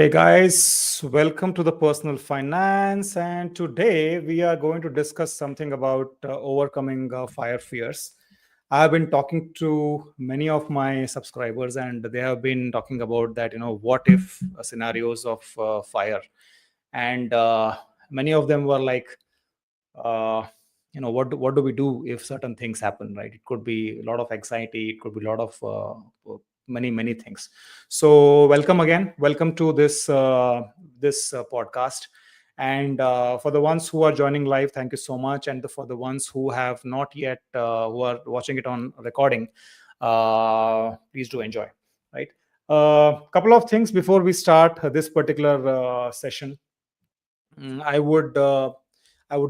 Hey guys, welcome to the Personal Finance. And today we are going to discuss something about overcoming fire fears. I have been talking to many of my subscribers, and they have been talking about that, what if scenarios of fire. And many of them were like, uh, what do we do if certain things happen, right? It could be a lot of anxiety, it could be a lot of many things. So welcome to this podcast. And for the ones who are joining live, thank you so much. And for the ones who have not yet who are watching it on recording, please do enjoy, right? Couple of things before we start this particular session. I would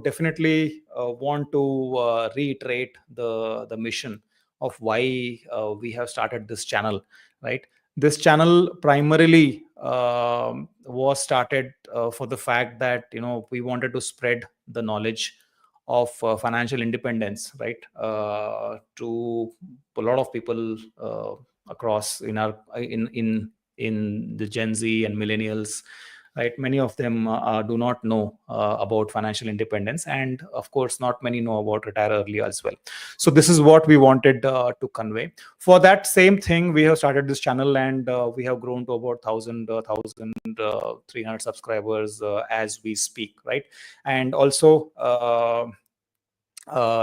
definitely want to reiterate the mission of why we have started this channel. Right, this channel primarily was started for the fact that we wanted to spread the knowledge of financial independence, right, to a lot of people across in the Gen Z and millennials, right? Many of them do not know about financial independence, and of course not many know about retire early as well. So this is what we wanted to convey. For that same thing, we have started this channel, and we have grown to about 1300 subscribers as we speak, right? And also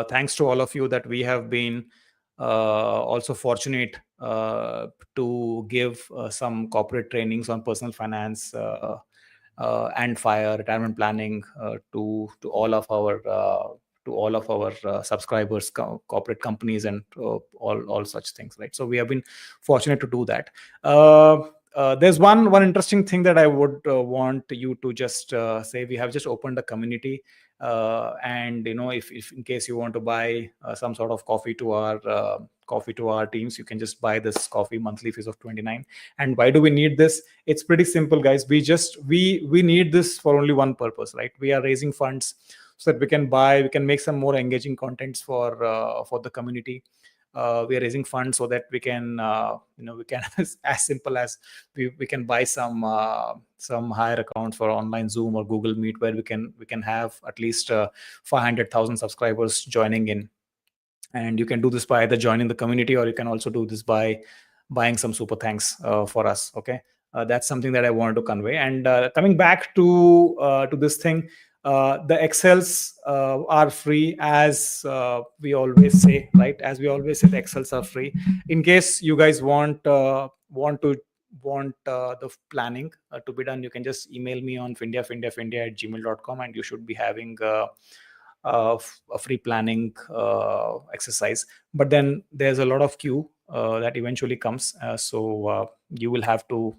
thanks to all of you that we have been also fortunate to give some corporate trainings on personal finance and fire retirement planning to all of our subscribers, corporate companies, and all such things, right? So we have been fortunate to do that. There's one interesting thing that I would want you to just say. We have just opened a community, and if in case you want to buy some sort of coffee to our teams, you can just buy this coffee, monthly fees of 29. And why do we need this? It's pretty simple, guys. We need this for only one purpose, right? We are raising funds so that we can make some more engaging contents for the community. We are raising funds so that we can we can as simple as we can buy some higher accounts for online Zoom or Google Meet, where we can have at least 500,000 subscribers joining in. And you can do this by either joining the community, or you can also do this by buying some super thanks for us. Okay, that's something that I wanted to convey. And coming back to this thing, the excels are free, as we always say, right? As we always say, the excels are free. In case you guys want the planning to be done, you can just email me on findia@gmail.com, and you should be having a free planning exercise. But then there's a lot of queue that eventually comes, so you will have to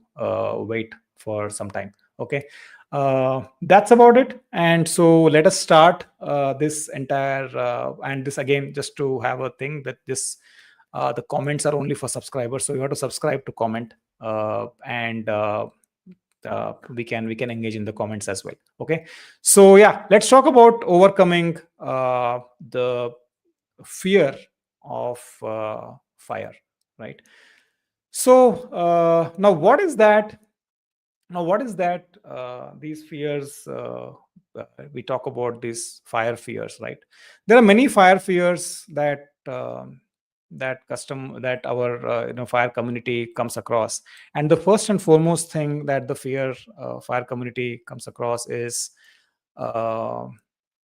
wait for some time. Okay, that's about it. And so let us start this entire and this again, just to have a thing that this the comments are only for subscribers, so you have to subscribe to comment, and we can engage in the comments as well. Okay, so yeah, let's talk about overcoming the fear of fire, right? So now what is that? These fears, we talk about these fire fears, right? There are many fire fears that our fire community comes across. And the first and foremost thing that the fire community comes across uh,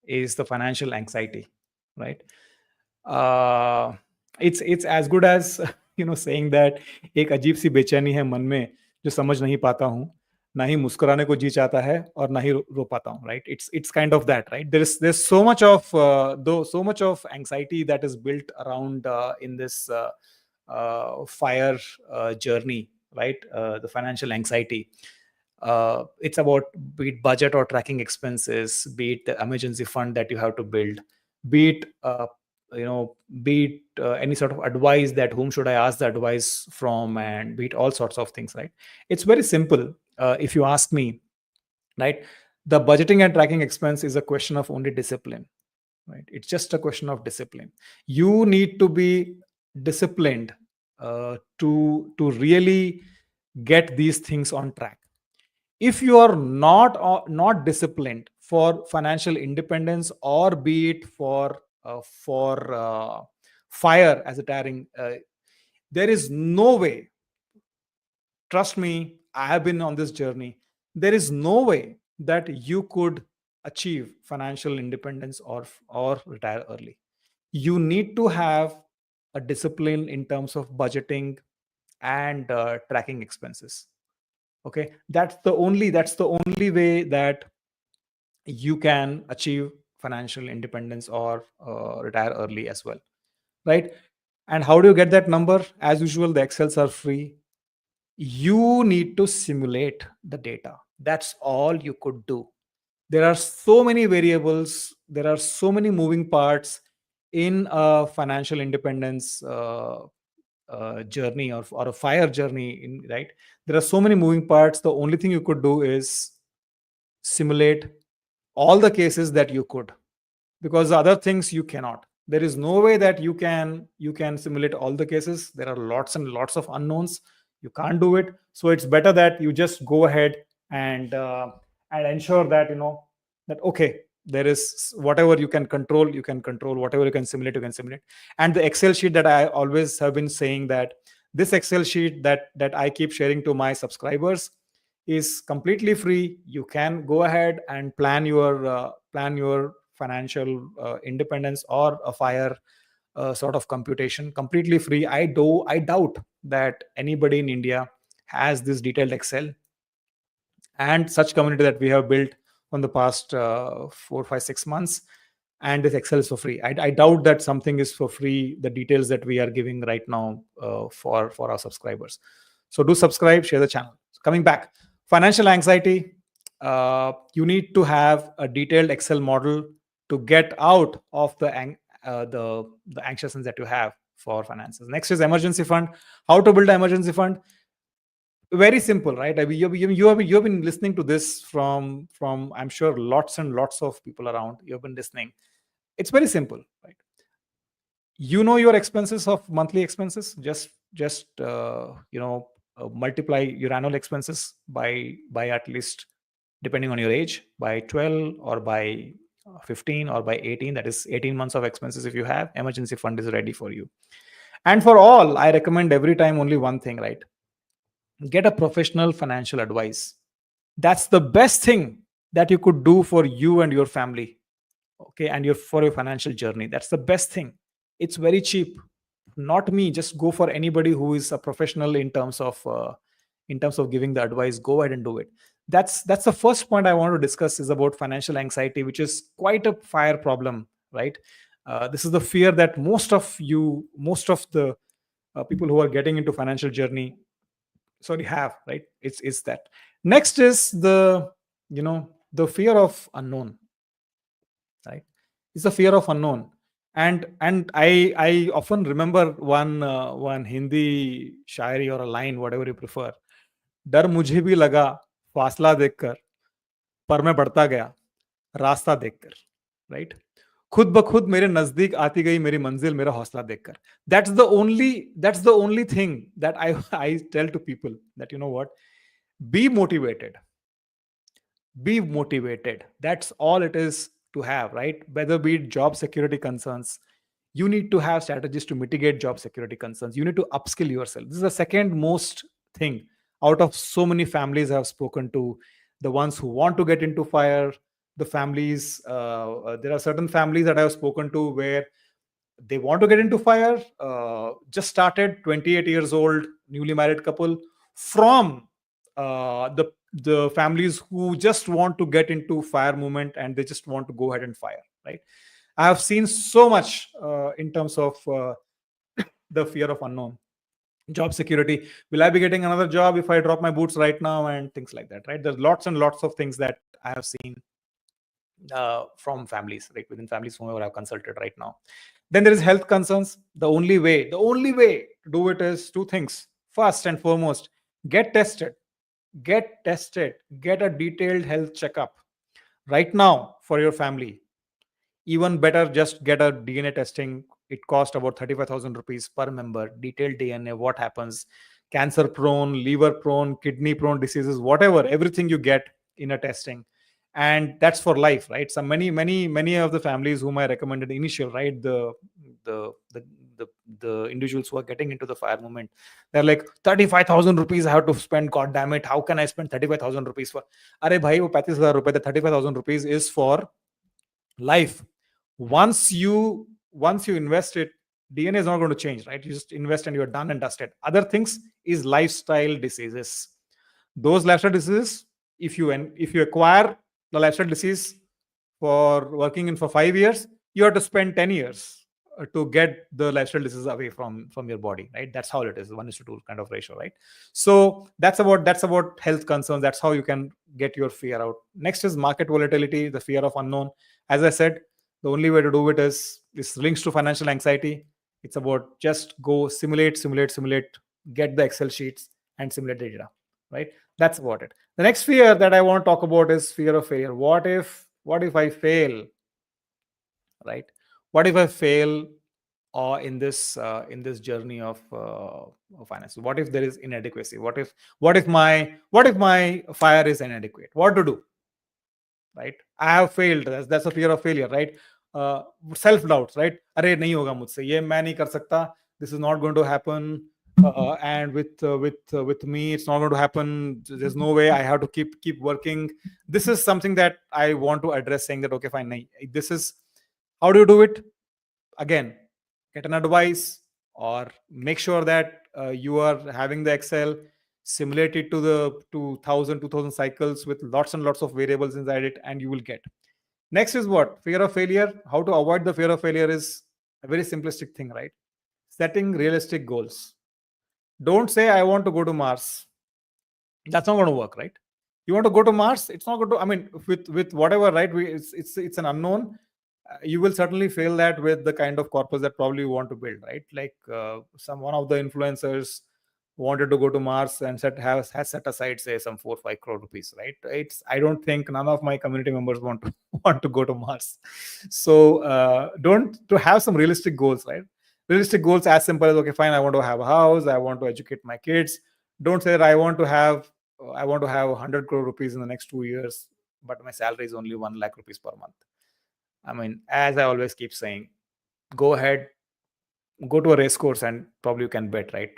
is the financial anxiety, right? uh, it's as good as saying that एक अजीब सी बेचैनी है मन में जो समझ नहीं पाता हूँ, ना ही मुस्कुराने को जी चाहता है और ना ही रो पाता हूँ, right? It's kind of that, right? There's so much of so much of anxiety that is built around in this fire journey, right? The financial anxiety, it's about, be it budget or tracking expenses, be it the emergency fund that you have to build, be it be it any sort of advice, that whom should I ask the advice from, and be it all sorts of things, right? It's very simple, if you ask me, right? The budgeting and tracking expense is a question of only discipline, right? It's just a question of discipline. You need to be disciplined to really get these things on track. If you are not disciplined for financial independence, or be it for fire as a tiring, there is no way. Trust me, I have been on this journey. There is no way that you could achieve financial independence or retire early. You need to have a discipline in terms of budgeting and tracking expenses. Okay, that's the only way that you can achieve financial independence or retire early as well, right? And how do you get that number? As usual, the excels are free. You need to simulate the data. That's all you could do. There are so many variables, there are so many moving parts in a financial independence journey, or a fire journey, right? There are so many moving parts. The only thing you could do is simulate all the cases that you could, because the other things you cannot. There is no way that you can simulate all the cases. There are lots and lots of unknowns. You can't do it. So it's better that you just go ahead and ensure that that, okay, there is whatever you can control, whatever you can simulate. And the excel sheet that I always have been saying, that this excel sheet that I keep sharing to my subscribers is completely free. You can go ahead and plan your financial independence or a fire sort of computation, completely free. I doubt that anybody in India has this detailed excel and such community that we have built on the past 4, 5, 6 months. And this excel is for free. I doubt that something is for free, the details that we are giving right now for our subscribers. So do subscribe, share the channel. So coming back, financial anxiety, you need to have a detailed excel model to get out of the anxiousness that you have for finances. Next is emergency fund. How to build an emergency fund? Very simple, right? I mean, you have been listening to this from I'm sure lots and lots of people around. You've been listening. It's very simple, right? You know your expenses of monthly expenses. Just multiply your annual expenses by at least, depending on your age, by 12 or by 15 or by 18. That is 18 months of expenses. If you have, emergency fund is ready for you. And for all, I recommend every time only one thing, right? Get a professional financial advice. That's the best thing that you could do for you and your family. Okay, and for your financial journey, that's the best thing. It's very cheap. Not me, just go for anybody who is a professional in terms of giving the advice. Go ahead and do it. That's the first point I want to discuss, is about financial anxiety, which is quite a fire problem, right? This is the fear that most of the people who are getting into financial journey, sorry, have, right? It's that. Next is the fear of unknown, right? It's the fear of unknown. And I often remember one Hindi shairi, or a line, whatever you prefer. डर मुझे भी लगा फासला देखकर, पर मैं बढ़ता गया रास्ता देखकर, राइट? खुद ब खुद मेरे नजदीक आती गई मेरी मंजिल मेरा हौसला देखकर. That's the only thing that I tell to people, that be motivated. Be motivated. That's all it is to have, right? Whether be it job security concerns, you need to have strategies to mitigate job security concerns. You need to upskill yourself. This is the second most thing. Out of so many families I have spoken to, the ones who want to get into fire, the families, there are certain families that I have spoken to where they want to get into fire, just started, 28 years old, newly married couple, from the families who just want to get into fire movement, and they just want to go ahead and fire, right? I have seen so much in terms of the fear of unknown. Job security, will I be getting another job if I drop my boots right now, and things like that, right? There's lots and lots of things that I have seen from families, right, within families whomever I've consulted right now. Then there is health concerns. The only way to do it is two things. First and foremost, get tested. Get tested. Get a detailed health checkup right now for your family. Even better, just get a DNA testing. It costs about 35,000 rupees per member. Detailed DNA, what happens, cancer prone, liver prone, kidney prone diseases, whatever, everything you get in a testing. And that's for life, right? So many of the families whom I recommended initial, right, the the the, the individuals who are getting into the fire movement, they're like, 35,000 rupees I have to spend, god damn it, how can I spend 35,000 rupees for? Are bhai, wo 35,000 rupees, the 35,000 rupees is for life. Once you invest it, DNA is not going to change, right? You just invest and you're done and dusted. Other things is lifestyle diseases. Those lifestyle diseases, if you acquire the lifestyle disease for working in for 5 years, you have to spend 10 years to get the lifestyle diseases away from your body, right? That's how it is, 1:2 kind of ratio, right? So that's about health concerns. That's how you can get your fear out. Next is market volatility, the fear of unknown. As I said, the only way to do it is this links to financial anxiety. It's about just go simulate, get the Excel sheets and simulate the data, right? That's about it. The next fear that I want to talk about is fear of failure. What if I fail, right? What if I fail in this journey of finance? What if there is inadequacy? What if my fire is inadequate? What to do, right? I have failed. That's a fear of failure, right? Self doubts, right? अरे नहीं होगा मुझसे, ये मैं नहीं कर सकता, this is not going to happen, and with me it's not going to happen, there's no way, I have to keep working. This is something that I want to address, saying that okay fine, nahi, this is how do you do it? Again, get an advice, or make sure that you are having the Excel, simulate it to the 2000 cycles with lots and lots of variables inside it, and you will get. Next is what? Fear of failure. How to avoid the fear of failure is a very simplistic thing, right? Setting realistic goals. Don't say I want to go to Mars. That's not going to work, right? You want to go to Mars, it's not going to, I mean, with whatever, right? It's an unknown. You will certainly fail that with the kind of corpus that probably you want to build, right? Like one of the influencers wanted to go to Mars and has set aside, say, some 4 or 5 crore rupees, right? I don't think none of my community members want to want to go to Mars. So don't to have some realistic goals, right? Realistic goals as simple as, okay fine, I want to have a house, I want to educate my kids. Don't say that I want to have 100 crore rupees in the next 2 years, but my salary is only 1 lakh rupees per month. I mean, as I always keep saying, go ahead, go to a race course and probably you can bet, right?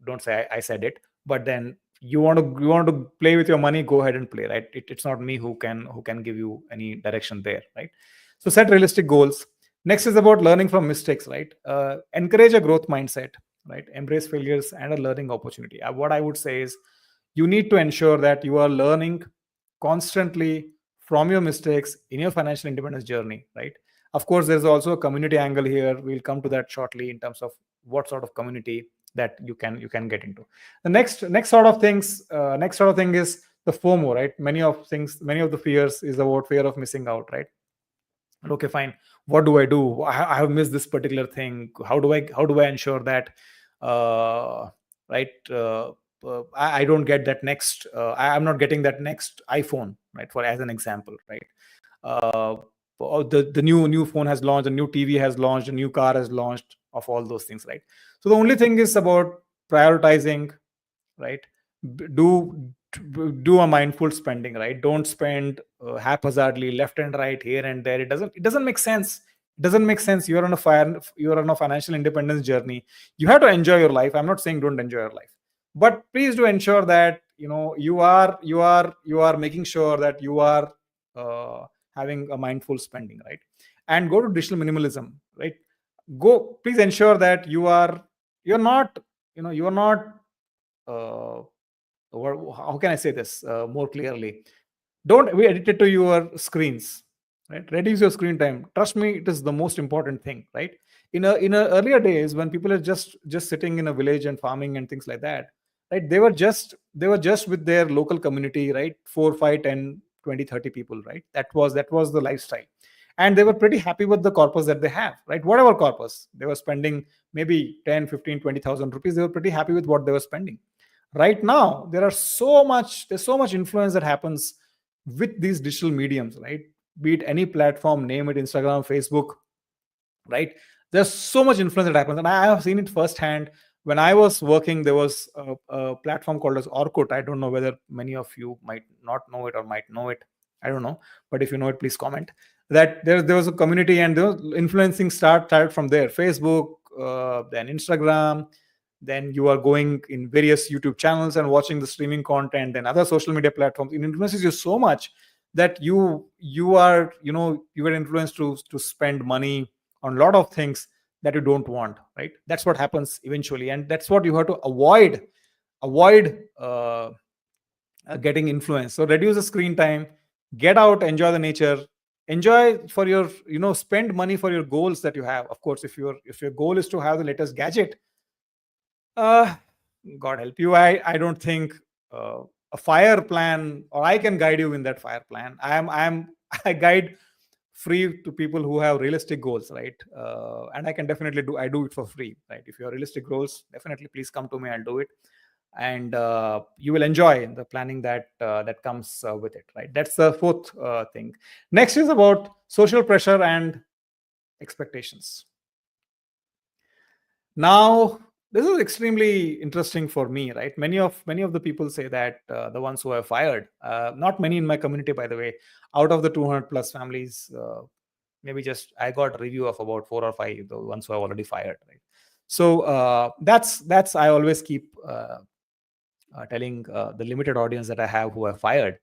Don't say I said it, but then you want to play with your money, go ahead and play, right? It's not me who can give you any direction there, right? So set realistic goals. Next is about learning from mistakes, right? Encourage a growth mindset, right? Embrace failures and a learning opportunity. What I would say is, you need to ensure that you are learning constantly from your mistakes in your financial independence journey, right? Of course, there's also a community angle here. We'll come to that shortly in terms of what sort of community that you can get into. The next sort of thing is the FOMO, right? Many of the fears is about fear of missing out, right? Okay fine, what do I do? I have missed this particular thing. How do I ensure that right I don't get that next I'm not getting that next iPhone, right? For as an example, right? uh, the new phone has launched, a new TV has launched, a new car has launched, of all those things, right? So the only thing is about prioritizing, right? Do a mindful spending, right? Don't spend haphazardly, left and right, here and there. It doesn't make sense. You're on a financial independence journey. You have to enjoy your life. I'm not saying don't enjoy your life, but please do ensure that you are making sure that you are having a mindful spending, right? And go to digital minimalism, right? Please ensure that you're not uh, how can I say this more clearly? Don't be addicted to your screens, right? Reduce your screen time. Trust me, it is the most important thing, right? In a earlier days, when people are just sitting in a village and farming and things like that, right? They were just with their local community, right? 4, 5, 10, 20, 30 people, right? That was the lifestyle, and they were pretty happy with the corpus that they have, right? Whatever corpus they were spending, maybe 10, 15, 20,000 rupees, they were pretty happy with what they were spending. Right now there's so much influence that happens with these digital mediums, right? Be it any platform, name it, Instagram, Facebook, right? There's so much influence that happens, and I have seen it firsthand When I was working, there was a platform called as Orkut. I don't know whether many of you might not know it or might know it. I don't know, but if you know it, please comment. That there was a community, and there was influencing started from there. Facebook, then Instagram, then you are going in various YouTube channels and watching the streaming content, and other social media platforms. It influences you so much that you are, you were influenced to spend money on a lot of things that you don't want, right? That's what happens eventually, and that's what you have to avoid getting influenced. So reduce the screen time, get out, enjoy the nature, enjoy for your, spend money for your goals that you have. Of course, if your goal is to have the latest gadget, uh God help you. I don't think uh, a fire plan, or I can guide you in that fire plan. I'm I guide free to people who have realistic goals, right? And I can definitely do it for free, right? If you have realistic goals, definitely please come to me, I'll do it. And you will enjoy the planning that comes with it, right? That's the fourth thing. Next is about social pressure and expectations. Now, this is extremely interesting for me, right? Many of the people say that the ones who are fired, not many in my community, by the way, out of the 200 plus families, maybe just I got a review of about 4 or 5, the ones who are already fired, right? So that's I always keep telling the limited audience that I have who are fired,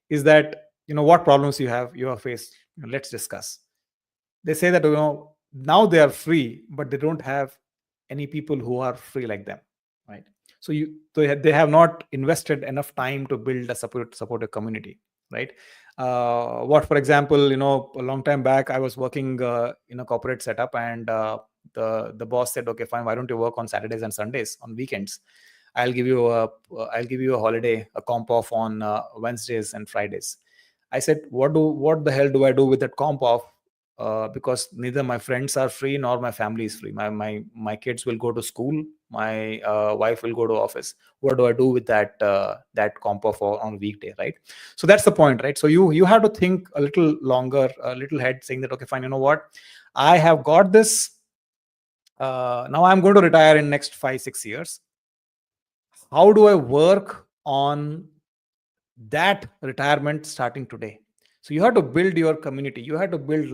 is that, what problems you have faced. Let's discuss. They say that, now they are free, but they don't have any people who are free like them, right? So they have not invested enough time to build a supportive community, right? What For example, a long time back, I was working in a corporate setup, and the boss said, okay, fine, why don't you work on Saturdays and Sundays, on weekends? I'll give you a holiday, a comp off on Wednesdays and Fridays. I said, what the hell do I do with that comp off? Because neither my friends are free nor my family is free. My kids will go to school. My wife will go to office. What do I do with that comp off on weekday, right? So that's the point, right? So you have to think a little longer, a little ahead, saying that, okay, fine, you know what, I have got this. Now I'm going to retire in next 5-6 years. How do I work on that retirement starting today? So you have to build your community. You have to build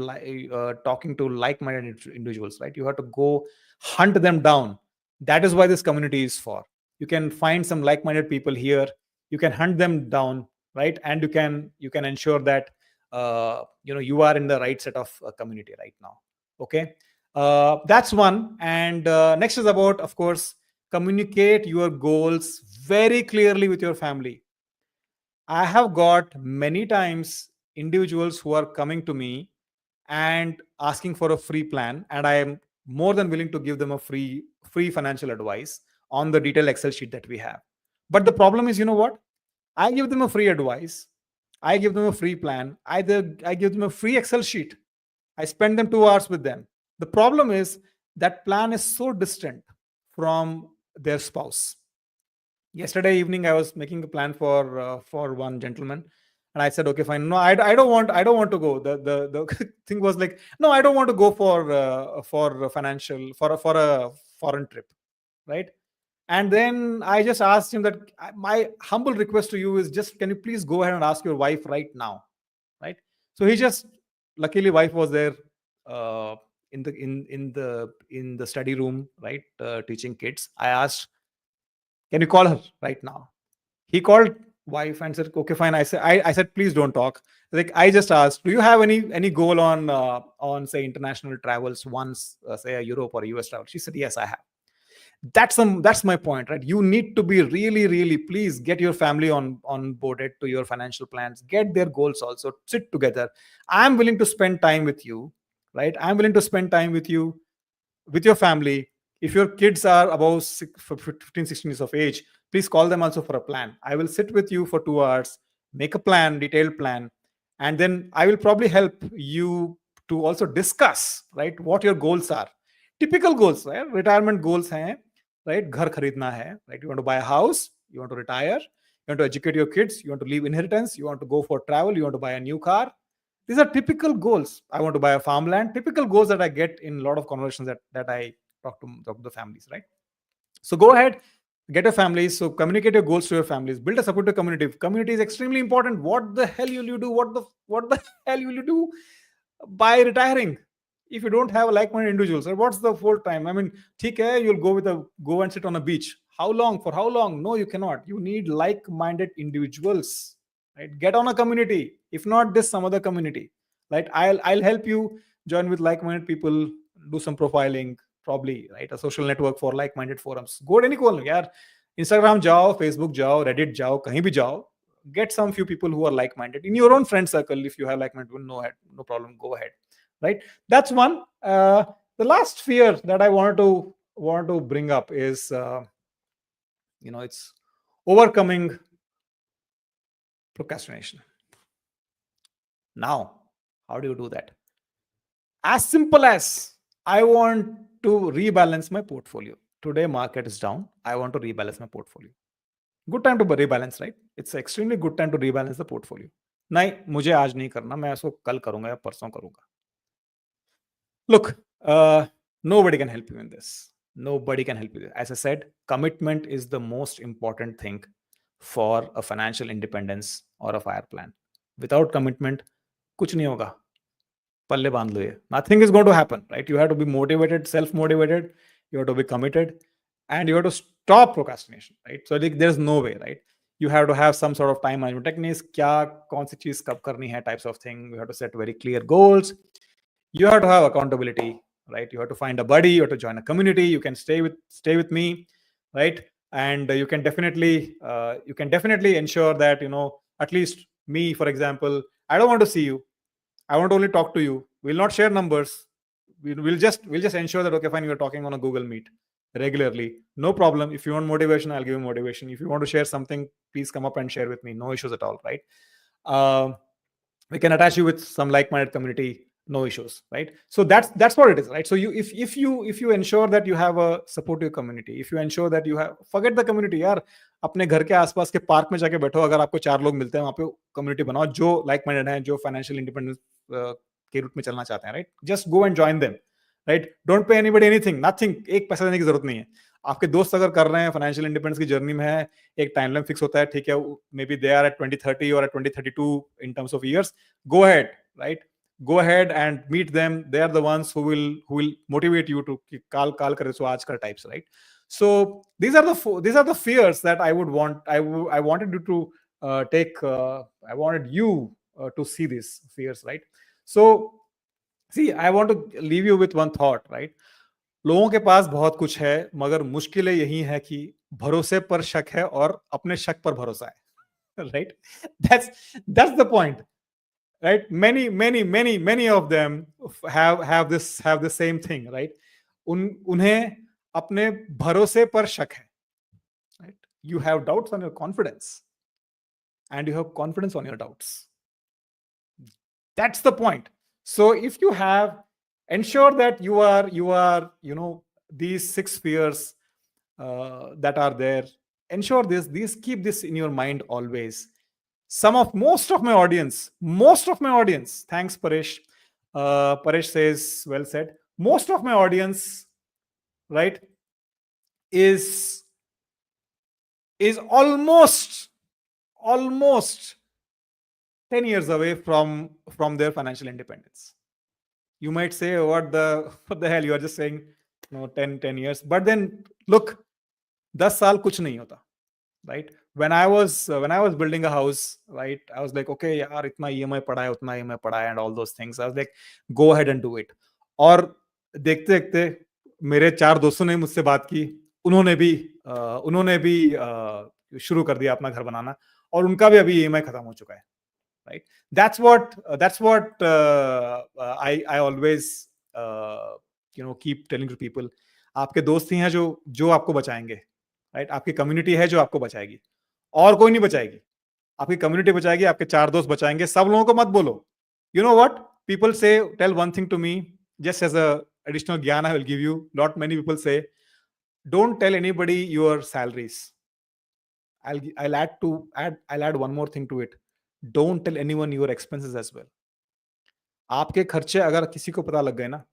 talking to like-minded individuals, right? You have to go hunt them down. That is why this community is for. You can find some like-minded people here. You can hunt them down, right? And you can ensure that you are in the right set of community right now. Okay, that's one. And next is about, of course, communicate your goals very clearly with your family. I have got many times individuals who are coming to me and asking for a free plan, and I am more than willing to give them a free financial advice on the detailed Excel sheet that we have. But the problem is, you know what? I give them a free advice, I give them a free plan, either I give them a free Excel sheet, I spend them 2 hours with them. The problem is that plan is so distant from their spouse. Yesterday evening, I was making a plan for one gentleman, and I said, okay, fine, no, I don't want to go. The thing was like, no, I don't want to go for a financial, for a foreign trip, right? And then I just asked him that, my humble request to you is, just can you please go ahead and ask your wife right now, right? So he just, luckily wife was there, uh, in the study room, right, teaching kids. I asked, can you call her right now? He called wife and said, okay, fine. I said, please don't talk. Like, I just asked, do you have any goal on say international travels once, say a Europe or US travel? She said, yes, I have. That's my point, right? You need to be really, really, please get your family on boarded to your financial plans, get their goals, also sit together. I'm willing to spend time with you, right? I'm willing to spend time with your family. If your kids are above 15, 16 years of age, please call them also for a plan. I will sit with you for 2 hours, make a plan, detailed plan, and then I will probably help you to also discuss, right, what your goals are. Typical goals, right? Retirement goals hain, right? Ghar kharidna hai, right? You want to buy a house, you want to retire, you want to educate your kids, you want to leave inheritance, you want to go for travel, you want to buy a new car. These are typical goals. I want to buy a farmland. Typical goals that I get in a lot of conversations that I talk to the families, right? So go ahead, get your families. So communicate your goals to your families. Build a supportive community. Community is extremely important. What the hell will you do? What the hell will you do by retiring if you don't have like-minded individuals? Or what's the full time? I mean, ठीक है, you'll go and sit on a beach. How long? For how long? No, you cannot. You need like-minded individuals. Right? Get on a community. If not this, some other community. Right? I'll help you join with like-minded people. Do some profiling. Probably right. A social network for like-minded forums. Go to any corner. यार Instagram जाओ, Facebook जाओ, Reddit जाओ, कहीं भी जाओ. Get some few people who are like-minded in your own friend circle. If you have like-minded people, no problem, go ahead. Right? That's one. The last fear that I want to bring up is it's overcoming procrastination. Now, how do you do that? As simple as, I want to rebalance my portfolio. Today market is down, I want to rebalance my portfolio. Good time to rebalance, right? It's extremely good time to rebalance the portfolio. नहीं, मुझे आज नहीं करना, मैं इसको कल करूंगा या परसों करूंगा. Look, nobody can help you in this. Nobody can help you. As I said, commitment is the most important thing for a financial independence or a fire plan. Without commitment, कुछ नहीं होगा. पल्ले बांध लो ये. Nothing is going to happen, right? You have to be motivated, self-motivated. You have to be committed, and you have to stop procrastination, right? So there's no way, right? You have to have some sort of time management techniques. क्या कौन सी चीज कब करनी है, types of thing. You have to set very clear goals. You have to have accountability, right? You have to find a buddy. You have to join a community. You can stay with me, right? And you can definitely ensure that at least me, for example, I don't want to see you. I want to only talk to you. We'll not share numbers. We'll just ensure that, okay, fine, you're talking on a Google Meet regularly. No problem. If you want motivation, I'll give you motivation. If you want to share something, please come up and share with me. No issues at all, right? We can attach you with some like-minded community. No issues, right? So that's what it is, right? So if you ensure that you have a supportive community, if you ensure that you have, forget the community यार, अपने घर के आसपास के park में जाके बैठो, अगर आपको 4 लोग मिलते हैं वहां पे कम्युनिटी बनाओ जो लाइक माइंडेड हैं, जो फाइनेंशियल इंडिपेंडेंस के रूट में चलना चाहते हैं, right? Just go and join them, right? Don't pay anybody anything, nothing. एक पैसा देने की जरूरत नहीं है. आपके दोस्त अगर कर रहे हैं, फाइनेंशियल इंडिपेंडेंस की जर्नी में है, एक टाइमलाइन फिक्स होता है, ठीक है, may be they are at 2030 और at 2032 in terms of years. Go ahead, right? Go ahead and meet them. They are the ones who will motivate you to call kare so aaj kar types, right? So these are the fears that I wanted you to take. I wanted you to see these fears, right? So see, I want to leave you with one thought, right? लोगों के पास बहुत कुछ है, मगर मुश्किलें यही है कि भरोसे पर शक है और अपने शक पर भरोसा है, right? That's the point. Right? Many of them have the same thing, right? उन्हें अपने भरोसे पर शक है, right? You have doubts on your confidence, and you have confidence on your doubts. That's the point. So if you have, ensure that you are these 6 fears that are there. Ensure these keep this in your mind always. Most of my audience, thanks Paresh. Paresh says, well said. Most of my audience, right, is almost 10 years away from their financial independence. You might say, what the hell, you are just saying 10 years. But then look, 10 साल कुछ नहीं होता, right? When I was building a house, right, I was like, okay, yaar, itna EMI pada hai, utna EMI pada hai, and all those things. I was like, go ahead and do it. और देखते देखते मेरे 4 दोस्तों ने मुझसे बात की, उन्होंने भी शुरू कर दिया अपना घर बनाना, और उनका भी अभी EMI खत्म हो चुका है, right? That's what I always keep telling to people. आपके दोस्त ही हैं जो आपको बचाएंगे, right? आपकी कम्युनिटी है जो आपको बचाएगी, और कोई नहीं बचाएगी. आपकी कम्युनिटी बचाएगी, आपके 4 दोस्त बचाएंगे. सब लोगों को मत बोलो. You know what people say? Tell one thing to me, just as a additional ज्ञान I will give you. Not many people say, don't tell anybody your salaries. I'll add one more thing to it. Don't tell anyone your expenses as well. आपके खर्चे अगर किसी को पता लग गए ना,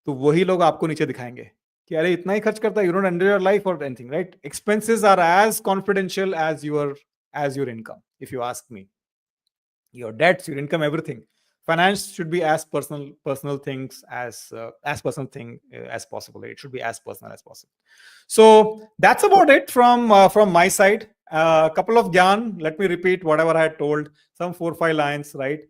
तो वही लोग आपको नीचे दिखाएंगे. कि अरे इतना ही खर्च करता है, you don't enjoy your life or anything, right? Expenses are as confidential as your income, if you ask me. Your debts, your income, everything. Finance should be as personal things as personal thing as possible. It should be as personal as possible. So that's about it from my side. A couple of gyan. Let me repeat whatever I had told. Some 4-5 lines, right?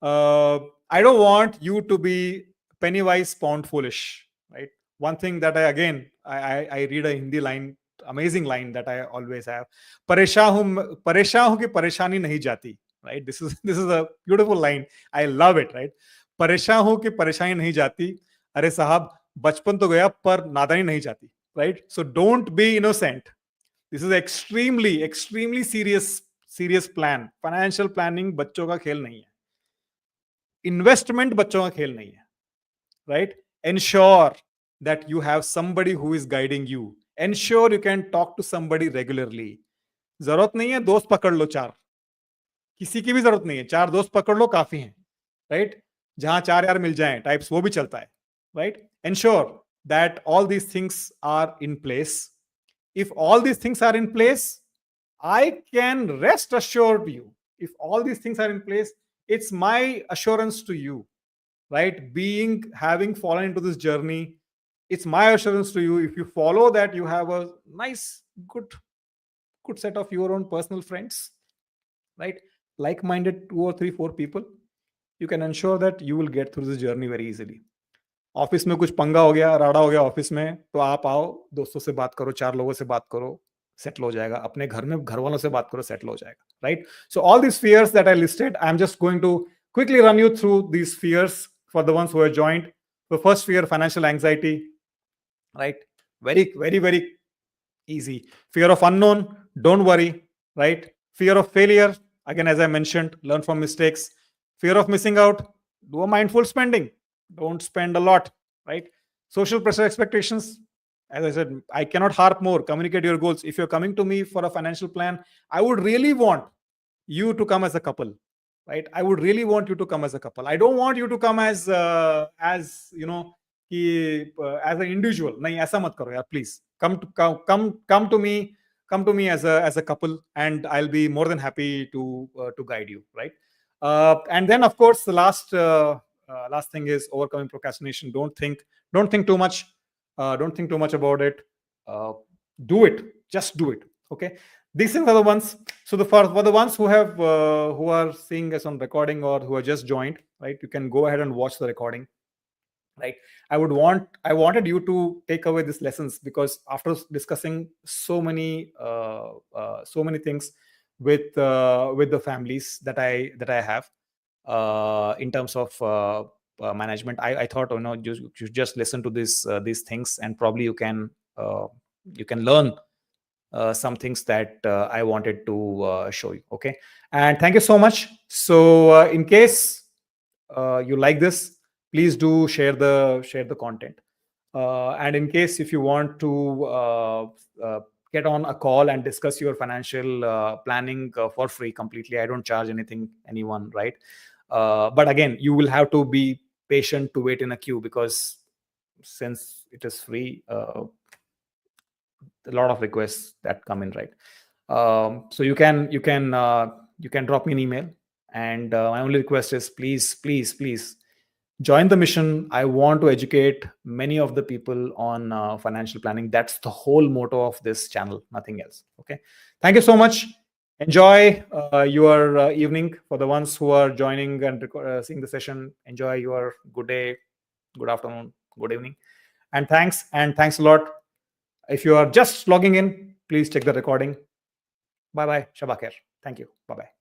I don't want you to be penny wise, pound foolish, right? One thing that I read a Hindi line, amazing line that I always have. परेशान हूं कि परेशानी नहीं जाती, right? This is a beautiful line. I love it, right? परेशान हूं कि परेशानी नहीं जाती, अरे साहब बचपन तो गया पर नादानी नहीं जाती, right? So don't be innocent. This is extremely serious plan. Financial planning बच्चों का खेल नहीं है. Investment बच्चों का खेल नहीं है, right? Ensure that you have somebody who is guiding you. Ensure you can talk to somebody regularly. जरूरत नहीं है दोस्त पकड़ लो 4, किसी की भी जरूरत नहीं है, 4 दोस्त पकड़ लो काफी हैं, राइट? जहां 4 यार मिल जाएं टाइप्स, वो भी चलता है, right? Ensure that all these things are in place. If all these things are in place, I can rest assured you, if all these things are in place, it's my assurance to you, right? Having fallen into this journey, it's my assurance to you, if you follow that, you have a nice, good set of your own personal friends, right? Like-minded 2 or 3, 4 people, you can ensure that you will get through this journey very easily. Office में कुछ पंगा हो गया, राड़ा हो गया office में, तो आप आओ, दोस्तों से बात करो, 4 लोगों से बात करो, सेटल हो जाएगा. अपने घर में घर वालों से बात करो, सेटल हो जाएगा, right? So all this fears that I listed, I am just going to quickly run you through these fears for the ones who have joined. The first fear, financial anxiety, right? Very easy. Fear of unknown, don't worry, right? Fear of failure, again, as I mentioned, learn from mistakes. Fear of missing out, do a mindful spending, don't spend a lot, right? Social pressure, expectations, as I said, I cannot harp more. Communicate your goals. If you're coming to me for a financial plan, I would really want you to come as a couple, right? I would really want you to come as a couple. I don't want you to come as you know, as an individual. nahi, aisa mat karo yaar, please. Come to me as a couple, and I'll be more than happy to guide you, right? And then, of course, the last thing is overcoming procrastination. Don't think too much. Don't think too much about it. Do it. Just do it. Okay. These things are the ones. So for the ones who are seeing us on recording or who are just joined, right? You can go ahead and watch the recording, right? I wanted you to take away these lessons, because after discussing so many things with the families that I have in terms of management, I thought, you just listen to these things, and probably you can learn some things that I wanted to show you. Okay, and thank you so much. So in case you like this, please do share the content. And in case if you want to get on a call and discuss your financial planning for free completely, I don't charge anyone, right? But again, you will have to be patient to wait in a queue, because since it is free, a lot of requests that come in, right? So you can drop me an email, and my only request is, please join the mission. I want to educate many of the people on financial planning. That's the whole motto of this channel, nothing else. Okay, thank you so much. Enjoy your evening. For the ones who are joining and seeing the session, enjoy your good day, good afternoon, good evening, and thanks a lot. If you are just logging in, please check the recording. Bye bye. Shabakir. Thank you. Bye bye.